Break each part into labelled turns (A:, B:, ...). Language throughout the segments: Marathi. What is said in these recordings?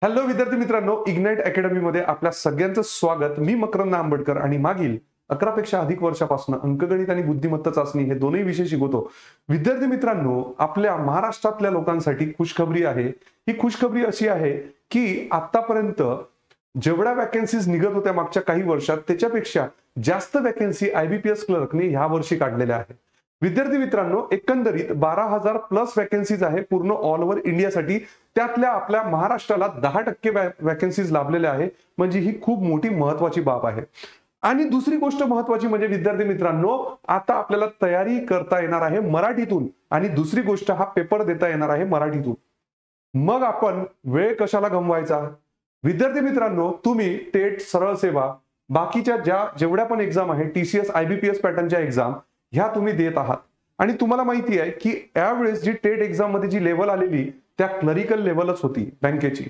A: हॅलो विद्यार्थी मित्रांनो, इग्नाइट अकॅडमी मध्ये आपल्या सगळ्यांचं स्वागत। मी मकरंद आंबेडकर आणि मागील 11 पेक्षा अधिक वर्षापासून अंकगणित आणि बुद्धिमत्ता चाचणी हे दोन्ही विषय शिकवतो। विद्यार्थी मित्रांनो, आपल्या महाराष्ट्रातल्या लोकांसाठी खुशखबरी आहे। ही खुशखबरी अशी आहे की आतापर्यंत जेवढ्या वॅकन्सीज निघत होत्या मागच्या काही वर्षात त्याच्यापेक्षा जास्त वॅकन्सी आयबीपीएस क्लर्कने या वर्षी काढलेल्या आहेत। विद्यार्थी मित्रांनो, एकंदरीत 12,000 प्लस वॅकन्सीज आहे पूर्ण ऑल ओव्हर इंडियासाठी। त्यातल्या आपल्या महाराष्ट्राला 10% वॅकन्सीज लाभलेल्या आहे, म्हणजे ही खूप मोठी महत्त्वाची बाब आहे। आणि दुसरी गोष्ट महत्त्वाची म्हणजे विद्यार्थी मित्रांनो, आता आपल्याला तयारी करता येणार आहे मराठीतून, आणि दुसरी गोष्ट हा पेपर देता येणार आहे मराठीतून। मग आपण वेळ कशाला गमवायचा? विद्यार्थी मित्रांनो, तुम्ही टेट, सरळ सेवा, बाकीच्या जेवढ्या पण एक्झाम आहे, टीसीएस आयबीपीएस पॅटर्नच्या एक्झाम ह्या तुम्ही देत आहात। आणि तुम्हाला माहिती आहे की यावेळेस जी टेट एक्झाम मध्ये जी लेवल आलेली त्या क्लरिकल लेवलच होती बँकेची।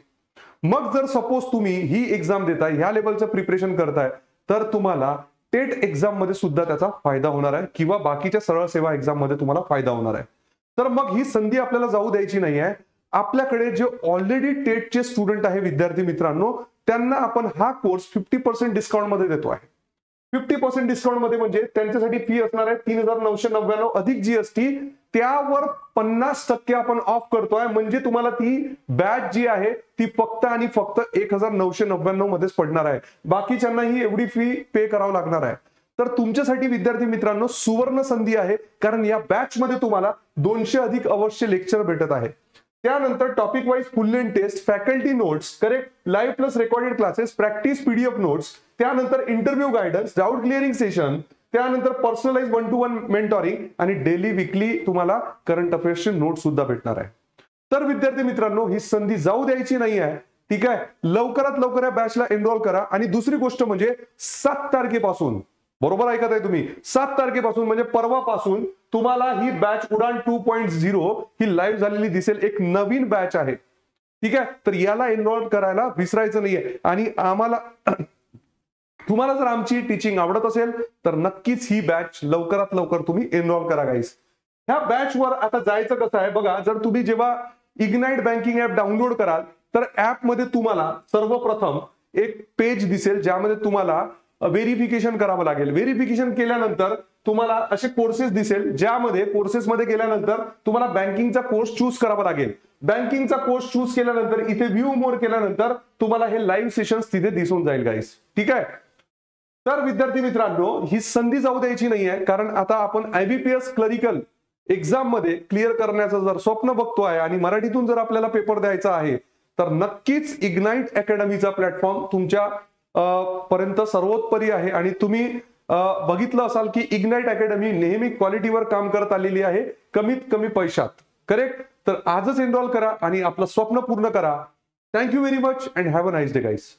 A: मग जर सपोज तुम्ही ही एक्झाम देताय, ह्या लेवलचं प्रिपरेशन करताय, तर तुम्हाला टेट एक्झाम मध्ये सुद्धा त्याचा फायदा होणार आहे, किंवा बाकीच्या सरळ सेवा एक्झाम मध्ये तुम्हाला फायदा होणार आहे। तर मग ही संधी आपल्याला जाऊ द्यायची नाही आहे। आपल्याकडे जे ऑलरेडी टेटचे स्टुडंट आहे विद्यार्थी मित्रांनो, त्यांना आपण हा कोर्स 50% डिस्काउंट मध्ये देतो आहे। 50% डिस्काउंट मध्ये म्हणजे त्यांच्यासाठी फी असणार आहे 3,999 अधिक जीएसटी, त्यावर 50% आपण ऑफ करतोय। म्हणजे तुम्हाला ती बॅच जी आहे ती फक्त आणि फक्त 1,999 मध्येच पडणार आहे। बाकीच्यांना ही एवढी फी पे करावं लागणार आहे। तर तुमच्यासाठी विद्यार्थी मित्रांनो सुवर्ण संधी आहे, कारण या बॅच मध्ये तुम्हाला 200 अधिक अवश्य लेक्चर भेटत आहे। त्यानंतर topic wise full length test, faculty notes, correct, live plus recorded classes, practice PDF notes, त्यानंतर interview guidance, doubt clearing session, त्यानंतर पर्सनलाइज 1-to-1 मेंटॉरिंग आणि डेली वीकली तुम्हाला करंट अफेअर्सचे नोट सुद्धा भेटणार आहे। तर विद्यार्थी मित्रांनो, ही संधी जाऊ द्यायची नाही आहे, ठीक आहे। लवकरात लवकर या बॅचला एनरोल करा। आणि दुसरी गोष्ट म्हणजे 7 तारखेपासून, बरोबर ऐकत आहे तुम्ही, 7 तारखेपासून म्हणजे परवापासून तुम्हाला ही बॅच उडान 2.0 ही लाईव्ह झालेली दिसेल। एक नवीन बॅच आहे, ठीक आहे। तर याला एनरोल करायला विसरायचं नाहीये। आणि आम्हाला तुम्हाला जर आमची टीचिंग आवडत असेल तर नक्कीच ही बॅच लवकरात लवकर तुम्ही एनरोल करा गाईस। ह्या बॅच वर आता जायचं कसं आहे बघा, जर तुम्ही जेव्हा इग्नाइट बँकिंग ऍप डाउनलोड कराल तर ऍप मध्ये तुम्हाला सर्वप्रथम एक पेज दिसेल, ज्यामध्ये तुम्हाला व्हेरिफिकेशन करावं लागेल। व्हेरिफिकेशन केल्यानंतर तुम्हाला असे कोर्सेस दिसेल, ज्यामध्ये कोर्सेस मध्ये गेल्यानंतर तुम्हाला बँकिंगचा कोर्स चूज करावा लागेल। बँकिंगचा कोर्स चूज केल्यानंतर इथे व्ह्यू मोर केल्यानंतर तुम्हाला हे लाईव्ह सेशन्स तिथे दिसून जाईल गाईस, ठीक आहे। तर विद्यार्थी मित्रांनो, ही संधी जाऊ द्यायची नाहीये, कारण आता आपण आयबीपीएस क्लरिकल एक्झाम मध्ये क्लिअर करण्याचं जर स्वप्न बघतोय आणि मराठीतून जर आपल्याला पेपर द्यायचा आहे, तर नक्कीच इग्नाइट अकॅडमीचा प्लॅटफॉर्म तुमच्या पर्यंत सर्वोत्परी आहे। आणि तुम्ही बघितलं असाल की इग्नाइट अकॅडमी नेहमी क्वालिटीवर काम करत आलेली आहे, कमीत कमी पैशात, करेक्ट। तर आजच एनरोल करा आणि आपलं स्वप्न पूर्ण करा। Thank you very much and have a nice day guys.